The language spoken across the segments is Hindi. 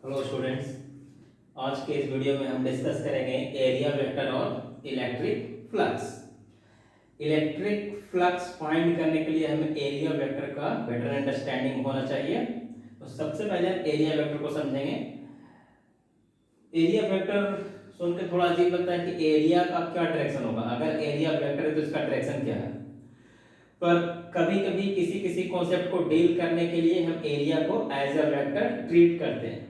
Hello students. आज के इस वीडियो में हम डिस्कस करेंगे एरिया वेक्टर और electric flux. Electric flux find करने के लिए हमें एरिया वेक्टर का बेटर अंडरस्टैंडिंग होना चाहिए। तो सबसे पहले हम एरिया वेक्टर को समझेंगे। एरिया वेक्टर सुन के थोड़ा अजीब लगता है कि एरिया का क्या डायरेक्शन होगा। अगर एरिया वेक्टर है तो इसका डायरेक्शन क्या है, पर कभी कभी किसी किसी कॉन्सेप्ट को डील करने के लिए हम एरिया को एज अ वेक्टर ट्रीट करते हैं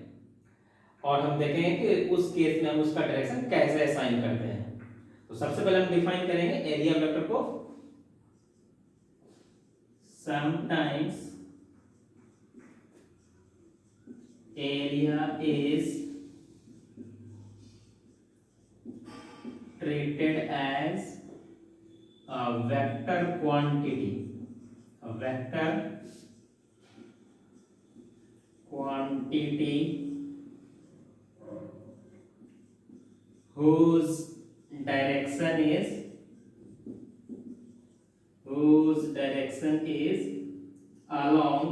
और हम देखेंगे कि उस केस में हम उसका डायरेक्शन कैसे असाइन करते हैं। तो सबसे पहले हम डिफाइन करेंगे एरिया वेक्टर को। Sometimes area is treated as a vector quantity, a vector quantity whose direction is along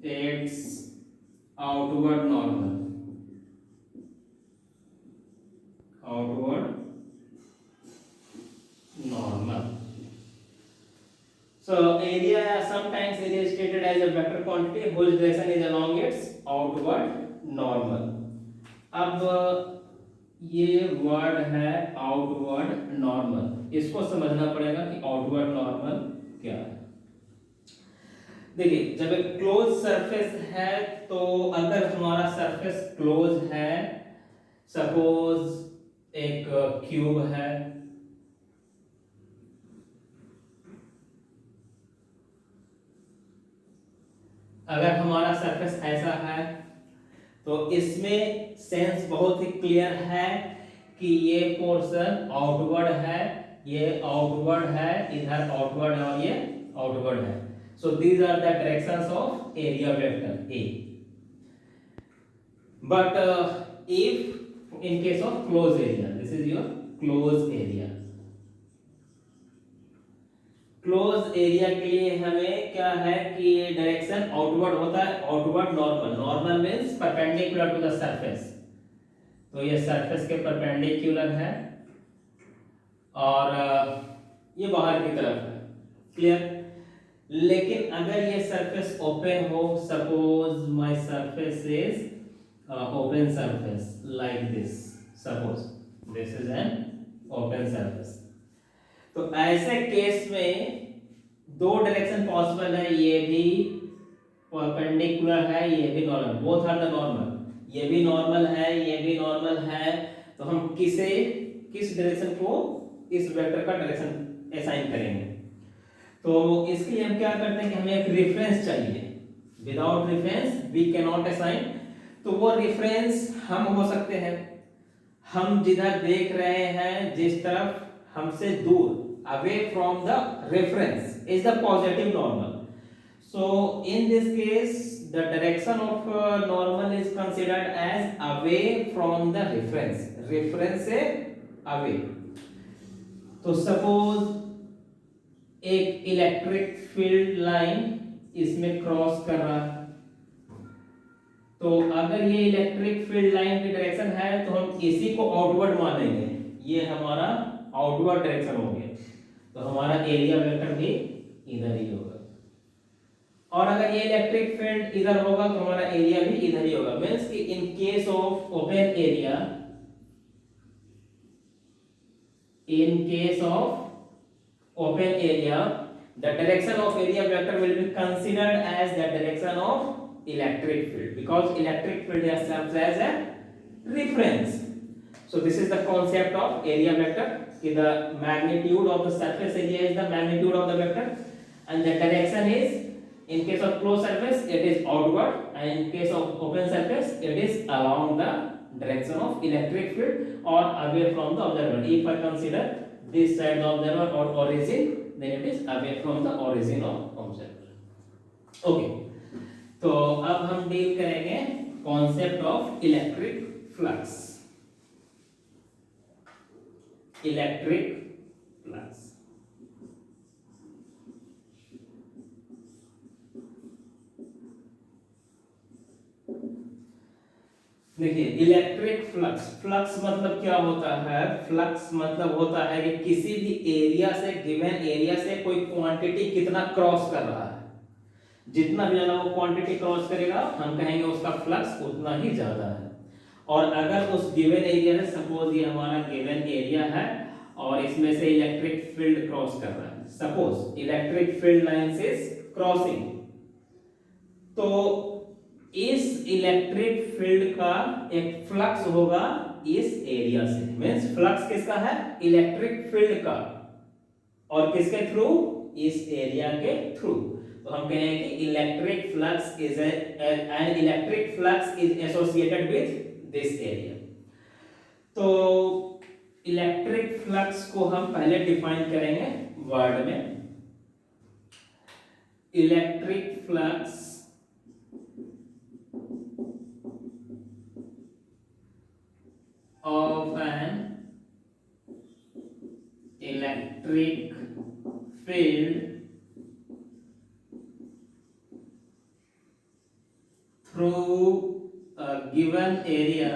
its outward normal. So area, sometimes area is stated as a vector quantity whose direction is along its outward normal. अब ये वर्ड है आउटवर्ड नॉर्मल, इसको समझना पड़ेगा कि आउटवर्ड नॉर्मल क्या है। देखिए, जब एक क्लोज सरफेस है तो अगर हमारा सरफेस क्लोज है, सपोज एक क्यूब है, अगर हमारा सरफेस ऐसा है तो इसमें सेंस बहुत ही क्लियर है कि ये पोर्शन आउटवर्ड है, ये आउटवर्ड है, इधर आउटवर्ड है और ये आउटवर्ड है। So these are the directions of area vector A. But if in case of close area, this is your close area. Close area के लिए हमें क्या है कि डायरेक्शन आउटवर्ड होता है, outward normal. Normal means perpendicular to the surface, तो ये सरफेस के परपेंडिकुलर है और ये बाहर की तरफ है, क्लियर। लेकिन अगर ये सरफेस ओपन हो, suppose my surface is open surface like this, suppose this is an open surface, तो ऐसे केस में दो डायरेक्शन पॉसिबल है, ये भी परपेंडिकुलर है, ये भी normal, both are the normal. ये भी नॉर्मल है, ये भी नॉर्मल है, तो हम किस डायरेक्शन को इस वेक्टर का डायरेक्शन असाइन करेंगे। तो इसके लिए हम क्या करते हैं कि हमें एक रेफरेंस चाहिए। Without reference we can not assign. तो वो रेफरेंस हम हो सकते हैं, हम जिधर देख रहे हैं, जिस तरफ हमसे दूर, away from the reference is the positive normal. So in this case the direction of normal is considered as away from the reference से away। तो suppose एक इलेक्ट्रिक फील्ड लाइन इसमें क्रॉस कर रहा है, तो अगर ये इलेक्ट्रिक फील्ड लाइन की डायरेक्शन है तो हम इसी को आउटवर्ड मानेंगे, ये हमारा आउटवर्ड डायरेक्शन हो गया, तो हमारा एरिया वेक्टर भी इधर ही होगा। और अगर ये इलेक्ट्रिक फील्ड इधर होगा तो हमारा एरिया भी इधर ही होगा। मींस कि in case of open area, in case of open area the direction of area vector will be considered as the direction of electric field, because electric field serves as a reference. So this is the concept of area vector. The magnitude of the surface area is the magnitude of the vector, and the direction is, in case of closed surface it is outward, and in case of open surface it is along the direction of electric field or away from the observer. If I consider this side of the observer or origin, then it is away from the origin of observer. Okay, तो अब हम डील करेंगे concept of electric flux. Electric flux, देखिए इलेक्ट्रिक फ्लक्स, फ्लक्स मतलब क्या होता है, फ्लक्स मतलब होता है कि किसी भी एरिया से, गिवन एरिया से कोई क्वांटिटी कितना क्रॉस कर रहा है, जितना भी ज्यादा वो क्वांटिटी क्रॉस करेगा हम कहेंगे उसका फ्लक्स उतना ही ज्यादा है। और अगर उस गिवन एरिया से, सपोज ये हमारा गिवन एरिया है और इसमें से इलेक्ट्रिक फील्ड क्रॉस कर रहा है, suppose electric field lines is crossing, तो इस इलेक्ट्रिक फील्ड का एक फ्लक्स होगा इस एरिया से, मींस फ्लक्स किसका है, इलेक्ट्रिक फील्ड का, और किसके थ्रू, इस एरिया के थ्रू। तो हम कहेंगे कि electric flux is an electric flux is associated with this area. तो इलेक्ट्रिक फ्लक्स को हम पहले डिफाइन करेंगे वर्ड में, electric flux of an electric field through a given area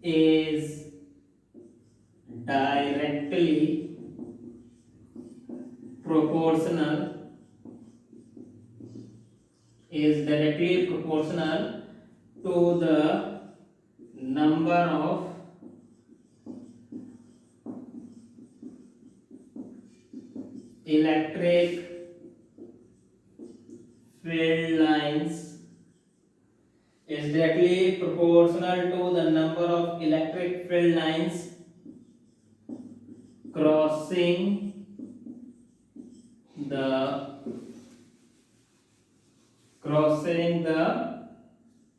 is directly proportional to the number of electric field lines, is directly proportional to the number of electric field lines crossing the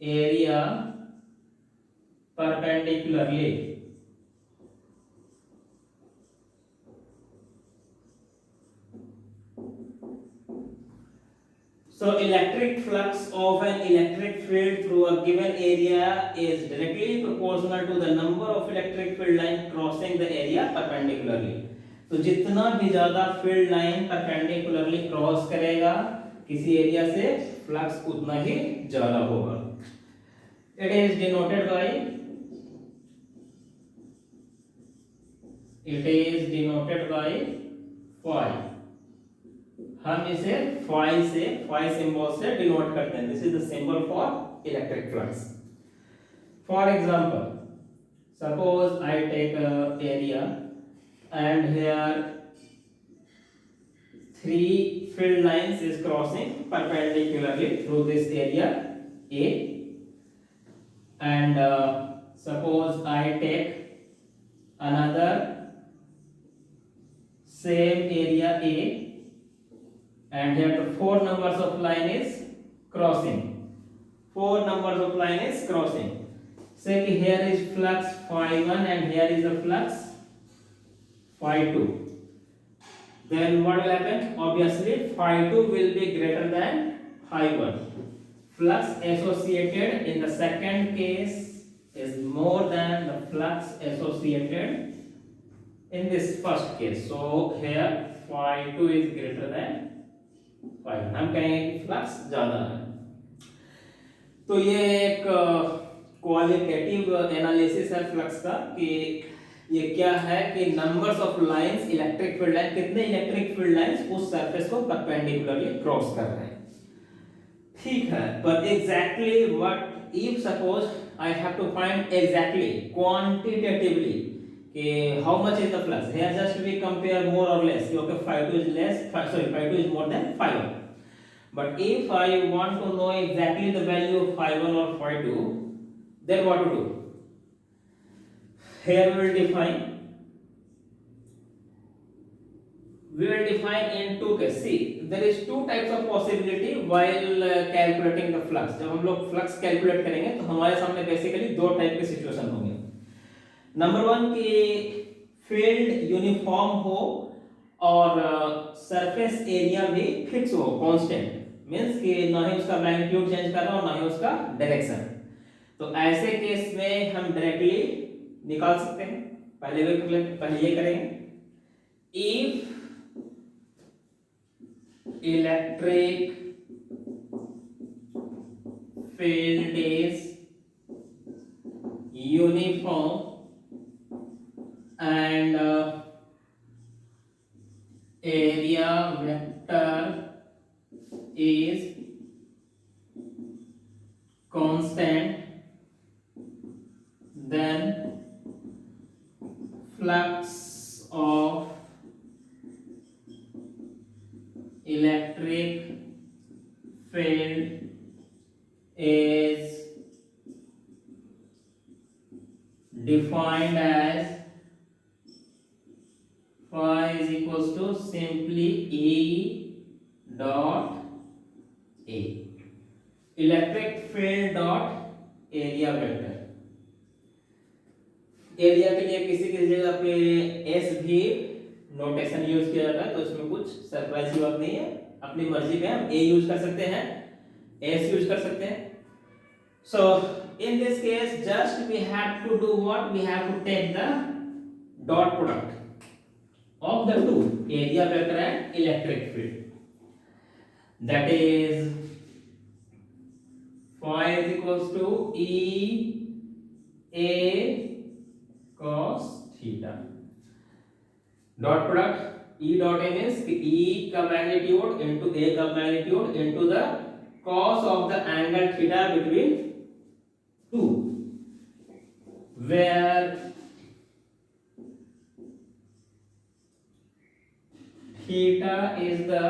area perpendicularly. So electric flux of an electric field through a given area is directly proportional to the number of electric field line crossing the area perpendicularly. तो जितना भी ज्यादा फील्ड लाइन परपेंडिकुलरली क्रॉस करेगा किसी एरिया से, फ्लक्स उतना ही ज्यादा होगा। It is denoted by phi, हम इसे फाई सिंबल से डिनोट करते हैं। This is the symbol for electric flux. For example, suppose I take area and here three field lines is crossing perpendicularly through this area A, and suppose I take another same area A, and here the four numbers of line is crossing, say कि here is flux phi1 and here is the flux phi2, then what will happen, obviously phi2 will be greater than phi1. Flux associated in the second case is more than the flux associated in this first case, so here phi2 is greater than phi1, हम कहेंगे कि फ्लक्स ज्यादा है। तो ये एक क्वालिटेटिव एनालिसिस है फ्लक्स का कि ये क्या है कि numbers of lines, electric field line, कितने इलेक्ट्रिक फील्ड लाइंस उस सरफेस को परपेंडिकुलरली क्रॉस कर रहे हैं। ठीक है, पर exactly what if suppose I have to find exactly quantitatively कि how much is the flux, here just we compare more और लेस, क्योंकि phi2 is less, phi2 is more than phi1, but if I want to know exactly the value of phi1 or phi2, then what to do? Here we will define in two cases. See, there is two types of possibility while calculating the flux. जब हम लोग फ्लक्स कैलकुलेट करेंगे तो हमारे सामने बेसिकली दो टाइप के सिचुएशन होंगे। नंबर वन कि फील्ड यूनिफॉर्म हो और सरफेस एरिया भी फिक्स हो, कांस्टेंट, मींस कि ना ही उसका मैग्नीट्यूड चेंज कर रहा हो ना ही उसका डायरेक्शन। तो ऐसे केस में हम डायरेक्टली निकाल सकते हैं। पहले ये करेंगे, if electric field is uniform and area vector is constant, then flux of electric field is defined as phi is equals to simply E dot A, electric field dot area vector. Area के लिए किसी किसी जगह पे एस भी नोटेशन यूज किया जाता है, तो इसमें कुछ सरप्राइज की बात नहीं है, अपनी मर्जी पे हम ए यूज कर सकते हैं, एस यूज कर सकते हैं। So in this case just we have to do what, we have to take the dot product of the two area vector and electric field, that is phi is equals to E A cos theta, dot product E dot A means E का मैग्नीट्यूड इनटू A का magnitude into the cos of the angle theta between two, where theta is the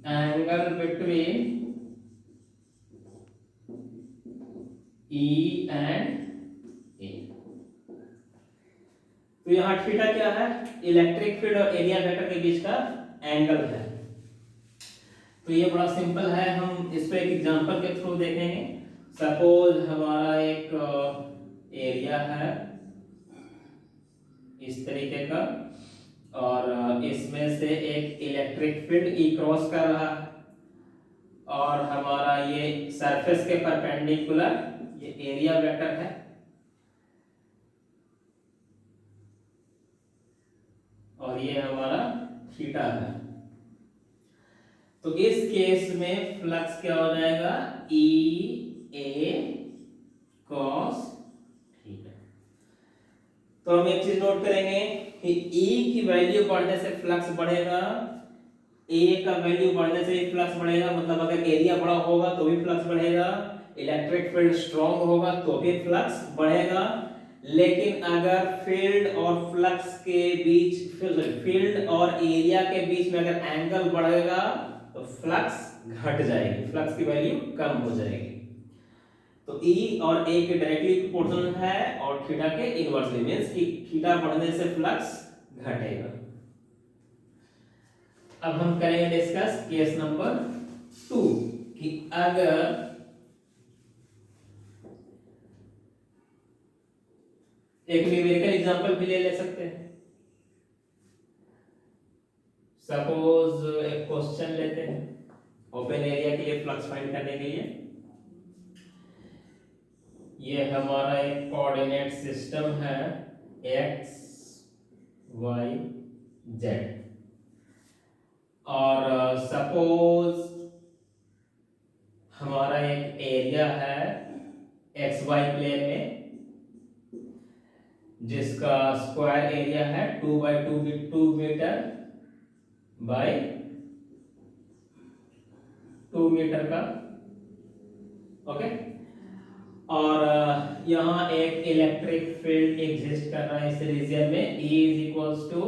angle between E and A। तो यहाँ थीटा क्या है, इलेक्ट्रिक फील्ड और एरिया वेक्टर के बीच का एंगल है। तो ये बड़ा सिंपल है, हम इस पे एक एग्जांपल के थ्रू देखेंगे। सपोज हमारा एक एरिया है इस तरीके का, और इसमें से एक इलेक्ट्रिक फील्ड ई क्रॉस कर रहा है, और हमारा ये सरफेस के परपेंडिकुलर ये एरिया वेक्टर है, और ये हमारा थीटा है। तो इस केस में फ्लक्स क्या हो जाएगा, ई ए कॉस थीटा। तो हम एक चीज नोट करेंगे कि E की वैल्यू बढ़ने से फ्लक्स बढ़ेगा, A का वैल्यू बढ़ने से ही फ्लक्स बढ़ेगा, मतलब अगर एरिया बड़ा होगा तो भी फ्लक्स बढ़ेगा, इलेक्ट्रिक फील्ड स्ट्रांग होगा तो भी फ्लक्स बढ़ेगा। लेकिन अगर फील्ड और फ्लक्स के बीच, फील्ड और एरिया के बीच में अगर एंगल बढ़ेगा तो फ्लक्स घट जाएगी, फ्लक्स की वैल्यू कम हो जाएगी। तो E और A के डायरेक्टली प्रोपोर्शनल है और थीटा के इनवर्सली, मींस कि थीटा बढ़ने से फ्लक्स घटेगा। अब हम करेंगे डिस्कस केस नंबर 2 कि अगर एक न्यूमेरिकल एग्जांपल भी ले सकते हैं। सपोज एक क्वेश्चन लेते हैं ओपन एरिया के लिए फ्लक्स फाइंड करने के लिए। ये हमारा एक कोऑर्डिनेट सिस्टम है x y z, और सपोज हमारा एक एरिया है एक्स वाई प्लेन में जिसका स्क्वायर एरिया है 2 मीटर बाय 2 मीटर का, ओके। और यहाँ एक इलेक्ट्रिक फील्ड एग्जिस्ट कर रहा है इस रीजन में, E is equals to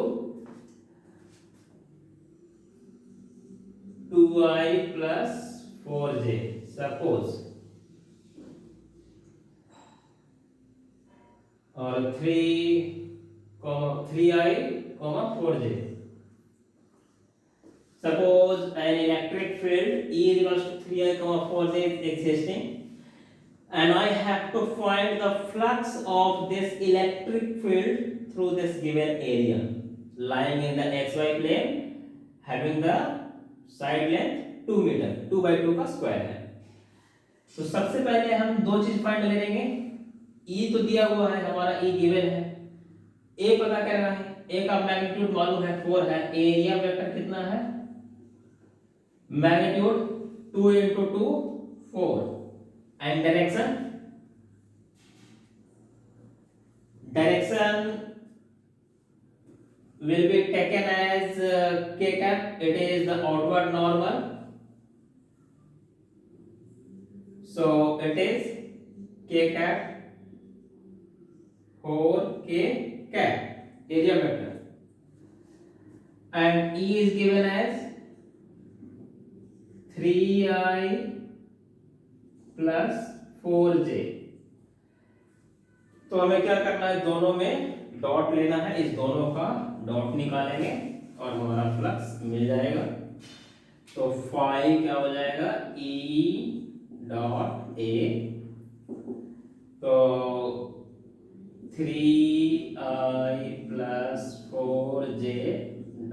2i plus 4j, suppose, और 3i 4j। Suppose an electric field E is equals to 3i 4j is existing, and I have to find the flux of this electric field through this given area lying in the xy plane having the side length 2 metre, 2 by 2 का स्क्वायर है। तो सबसे पहले हम दो चीज फाइंड करेंगे। E तो दिया हुआ है, हमारा E गिवन है, A पता करना है, A का मैग्नीट्यूड मालूम है 4 है, एरिया वेक्टर कितना है, magnitude 2 into 2 4, and direction will be taken as k cap. It is the outward normal, so it is k cap 4k cap area vector, and E is given as 3i plus 4j. तो हमें क्या करना है, दोनों में डॉट लेना है, इस दोनों का डॉट निकालेंगे और हमारा फ्लक्स मिल जाएगा। तो फाई क्या हो जाएगा, ई डॉट ए, तो 3i plus 4j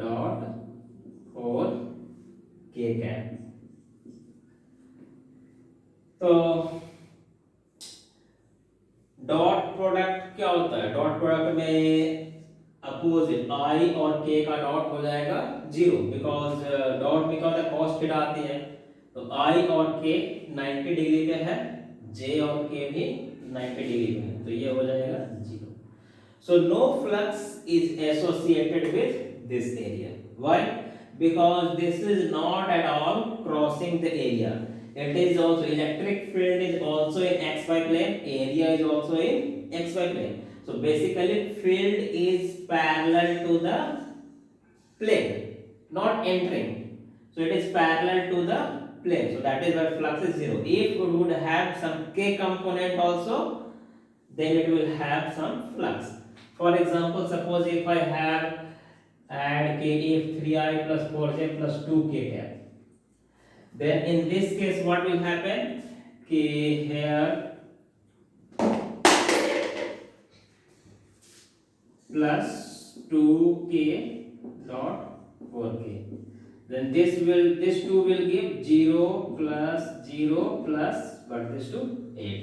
dot 4k cap. तो डॉट प्रोडक्ट क्या होता है, डॉट प्रोडक्ट में अपोजिट i और k का डॉट हो जाएगा 0, बिकॉज डॉट में क्या होता है, cos थीटा आती है, तो i और k 90 डिग्री पे है, j और k भी 90 डिग्री पे है, तो ये हो जाएगा 0। So no flux is associated with this area. Why? Because this is not at all crossing the area. It is also, electric field is also in xy plane, area is also in xy plane. So basically field is parallel to the plane, not entering. So it is parallel to the plane. So that is why flux is 0. If it would have some k component also, then it will have some flux. For example, suppose if I have add k, if 3i plus 4j plus 2k cap, then in this case what will happen, ki here plus 2k dot 4k, then this 2 will give 0 plus 0 plus, but this to 8,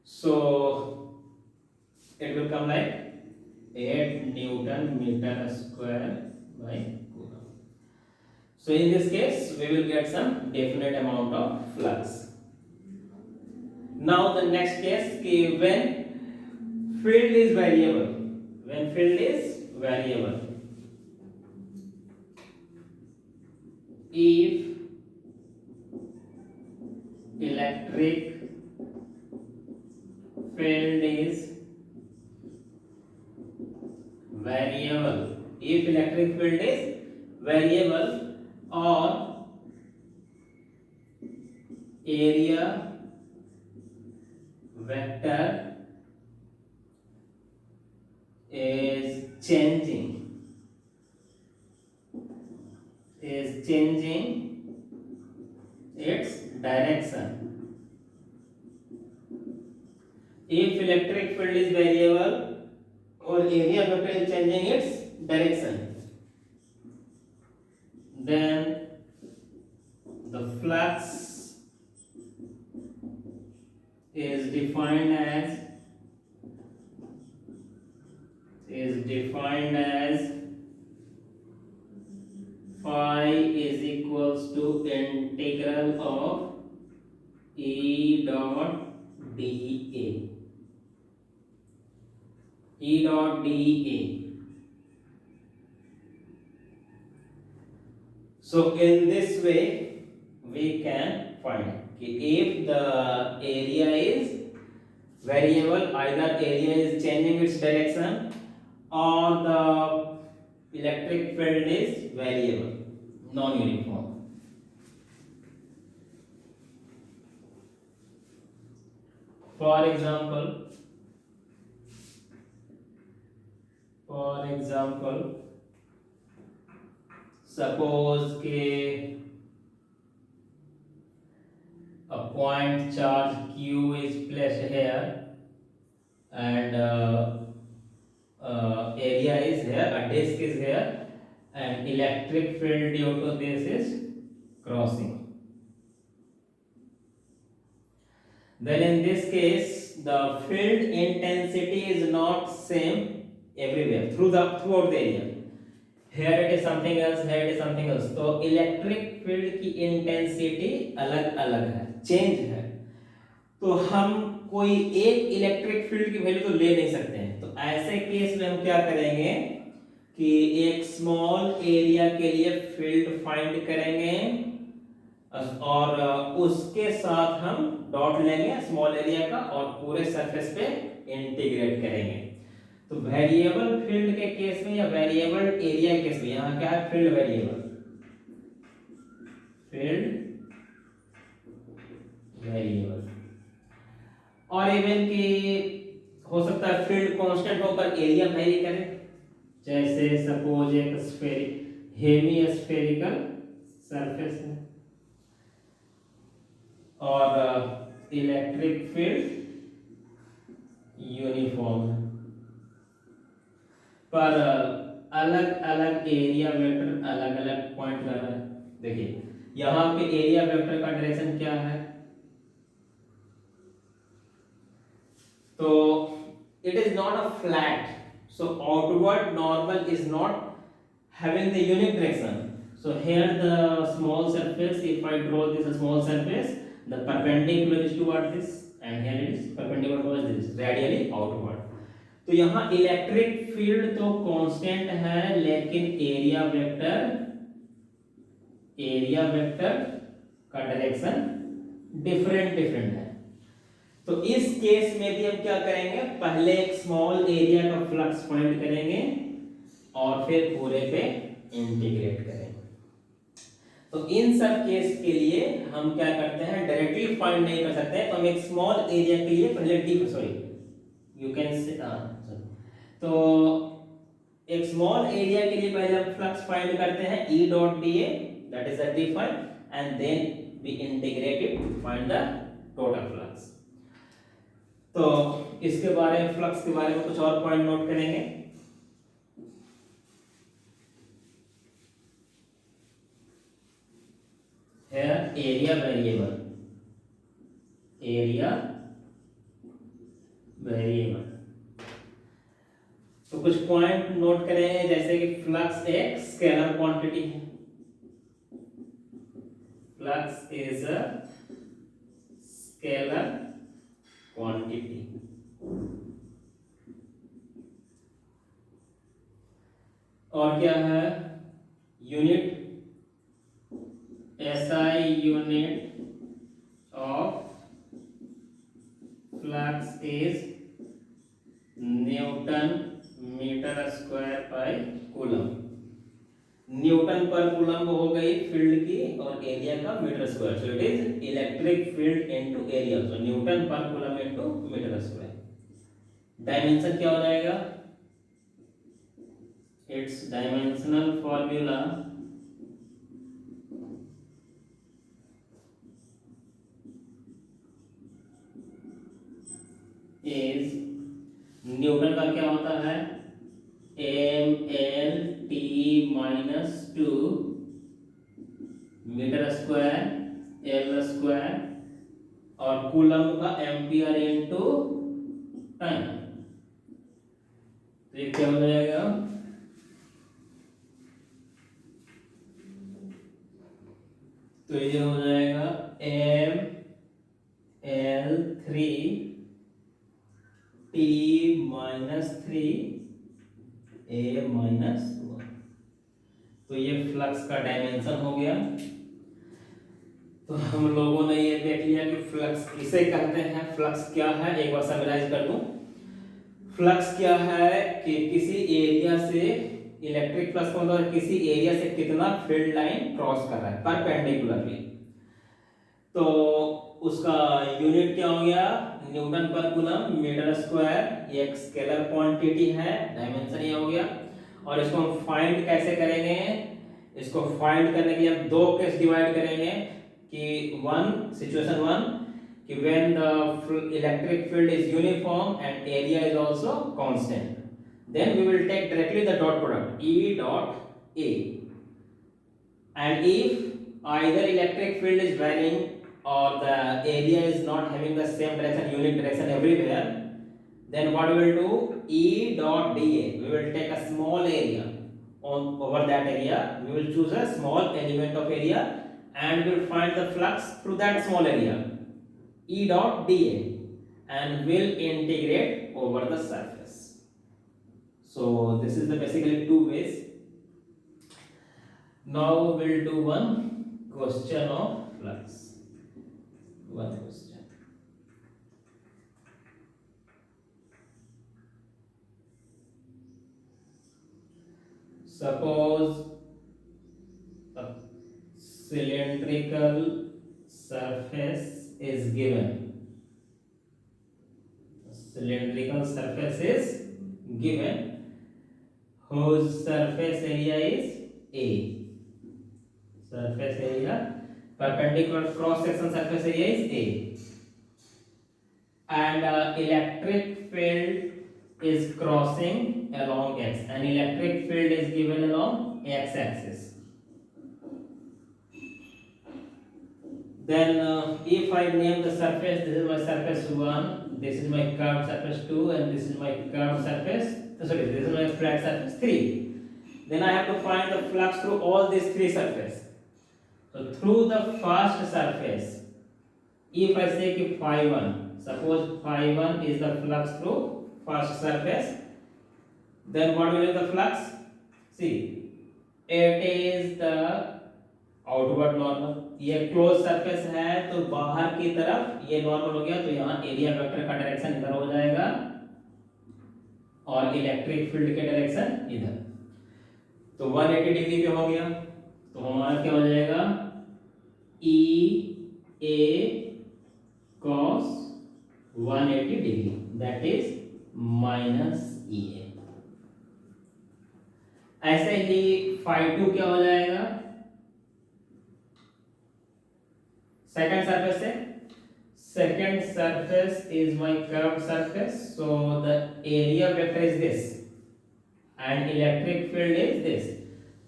so it will come like 8 Newton meter square by Coulomb. So in this case we will get some definite amount of flux. Now the next case, when field is variable, if electric field is variable, or area vector is changing its direction. If electric field is variable or area vector is changing its direction, then the flux is defined as phi is equals to integral of E dot dA. So in this way we can find if the area is variable, either area is changing its direction or the electric field is variable, non-uniform. For example, suppose के a point charge q is placed here and area is here, a disk is here, and electric field due to this is crossing. Then in this case the field intensity is not same everywhere throughout the area. here it is something else, here it is something else. तो इलेक्ट्रिक फील्ड की इंटेंसिटी अलग अलग है, चेंज है। तो हम कोई एक इलेक्ट्रिक फील्ड की वैल्यू तो ले नहीं सकते हैं। तो ऐसे केस में हम क्या करेंगे कि एक स्मॉल एरिया के लिए फील्ड फाइंड करेंगे और उसके साथ हम डॉट लेंगे स्मॉल एरिया का और पूरे सरफेस पे इंटीग्रेट करेंगे। तो वेरिएबल फील्ड के केस में या वेरिएबल एरिया के केस में यहां क्या है, फील्ड वेरिएबल, फील्ड वेरिएबल। और इवन कि हो सकता है फील्ड कांस्टेंट होकर एरिया वेरी करे, जैसे सपोज एक हेमी स्फेरिकल सरफेस है और इलेक्ट्रिक फील्ड यूनिफॉर्म है, पर अलग अलग एरिया वेक्टर अलग अलग पॉइंट कर रहा है। देखिए यहां पे एरिया वेक्टर का डायरेक्शन क्या है, तो it is not a flat, so outward normal is not having the unique direction. So here the small surface, if I draw this a small surface, the perpendicular is toward this and here it is perpendicular towards this, radially outward. तो यहाँ इलेक्ट्रिक फील्ड तो कांस्टेंट है लेकिन एरिया वेक्टर का डायरेक्शन डिफरेंट है। तो इस केस में भी हम क्या करेंगे, पहले एक स्मॉल एरिया का फ्लक्स फाइंड करेंगे और फिर पूरे पे इंटीग्रेट करेंगे। तो इन सब केस के लिए हम क्या करते हैं, डायरेक्टली फाइंड नहीं कर सकते, तो हम एक स्मॉल एरिया के लिए पहले यू कैन से तो एक स्मॉल एरिया के लिए पहले हम फ्लक्स फाइंड करते हैं E dot dA, that is the define, and then we integrate it to find the total flux. तो इसके बारे में, फ्लक्स के बारे में कुछ और पॉइंट नोट करेंगे। है एरिया वेरिएबल। तो कुछ पॉइंट नोट करें, जैसे कि फ्लक्स एक स्केलर क्वांटिटी है, flux is a scalar quantity. और क्या है, unit SI unit of flux is newton metre square per coulomb. Newton per coulomb हो गई फील्ड की और एरिया का metre square, so it is electric field into area, so newton per coulomb into metre square. Dimension क्या हो जाएगा, it's dimensional formula is, newton का क्या होता है, mLT minus 2 metre square L square और कूलम का एम्पियर इनटू टाइम। तो ये क्या हो जाएगा, तो ये हो जाएगा mL3 T minus 3 A minus 1। तो ये फ्लक्स का डायमेंशन हो गया। तो हम लोगों ने ये देख लिया कि फ्लक्स किसे कहते हैं, फ्लक्स क्या है, एक बार समराइज कर दूं। फ्लक्स क्या है कि किसी एरिया से इलेक्ट्रिक फ्लक्स का मतलब किसी एरिया से कितना फील्ड लाइन क्रॉस कर रहा है परपेंडिकुलरली। तो उसका यूनिट क्या हो गया, Newton per coulomb metre square, ये एक स्केलर क्वांटिटी है, डायमेंशन ये हो गया। और इसको हम फाइंड कैसे करेंगे, इसको फाइंड करने के लिए हम दो केस डिवाइड करेंगे कि सिचुएशन वन कि when the electric field is uniform and area is also constant, then we will take directly the dot product E dot A, and if either electric field is varying or the area is not having the same direction, unique direction everywhere, then what we will do, E dot dA, we will take a small area on over that area, we will choose a small element of area and we will find the flux through that small area, E dot dA, and will integrate over the surface. So this is the basically two ways. Now we'll do one question of flux. One question. Suppose a cylindrical surface is given. A cylindrical surface is given whose surface area is A. Surface area, perpendicular cross section surface area is A. And electric field is crossing along X. An electric field is given along X axis. Then if I name the surface, this is my surface 1, this is my curved surface 2, and this is my curved surface, sorry, this is my flat surface 3. Then I have to find the flux through all these three surfaces. So through the first surface, if I say कि phi 1, suppose phi 1 is the flux through first surface, then what will be the flux? See, it is the outward normal. ये क्लोज सरफेस है तो बाहर की तरफ ये नॉर्मल हो गया, तो यहाँ एरिया वेक्टर का डायरेक्शन इधर हो जाएगा और इलेक्ट्रिक फील्ड के डायरेक्शन इधर. तो 180 डिग्री पे हो गया, तो हमारा क्या हो जाएगा ई ए कॉस 180 डिग्री, that is minus E A. ऐसे ही फाई 2 क्या हो जाएगा second surface से. Second surface is my curved surface, so the area vector is this and electric field is this,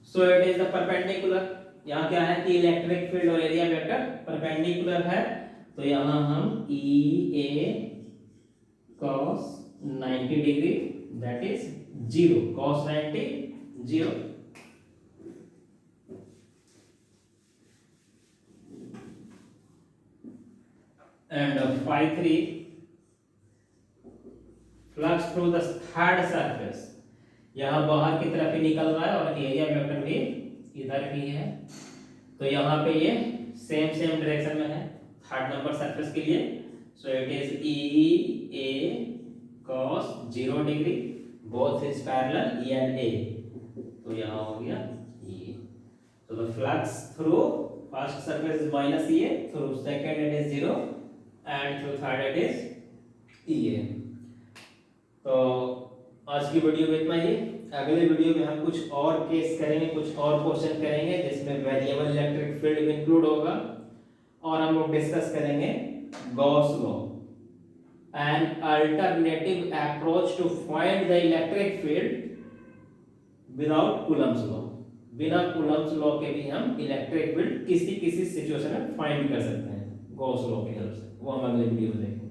so it is the perpendicular. यहाँ क्या है कि इलेक्ट्रिक फील्ड और एरिया वेक्टर परपेंडिकुलर है, तो यहाँ हम ई A cos 90 degree, that is 0, cos 90 0. And phi 3 flux through the third surface, यहाँ बाहर की तरफ ही निकल रहा है और एरिया वेक्टर भी इधर ही है, तो यहाँ पे ये सेम डायरेक्शन में है थर्ड नंबर सरफेस के लिए. So it is E A cos 0 डिग्री, both is parallel E and A, तो यहाँ हो गया ई. तो the flux through first surface is minus E A, through second it is 0 and through third it is EA. तो आज की वीडियो में इतना ही. अगले वीडियो में हम कुछ और केस करेंगे, कुछ और क्वेश्चन करेंगे जिसमें वेरिएबल इलेक्ट्रिक फील्ड भी इंक्लूड होगा, और हम लोग डिस्कस करेंगे Gauss law, an alternative approach to find the electric field without Coulomb's law. बिना कूलम्स लॉ के भी हम इलेक्ट्रिक फील्ड किसी सिचुएशन में फाइंड कर सकते हैं गॉस लॉ की हेल्प से. वो हम अगले वीडियो में देखेंगे.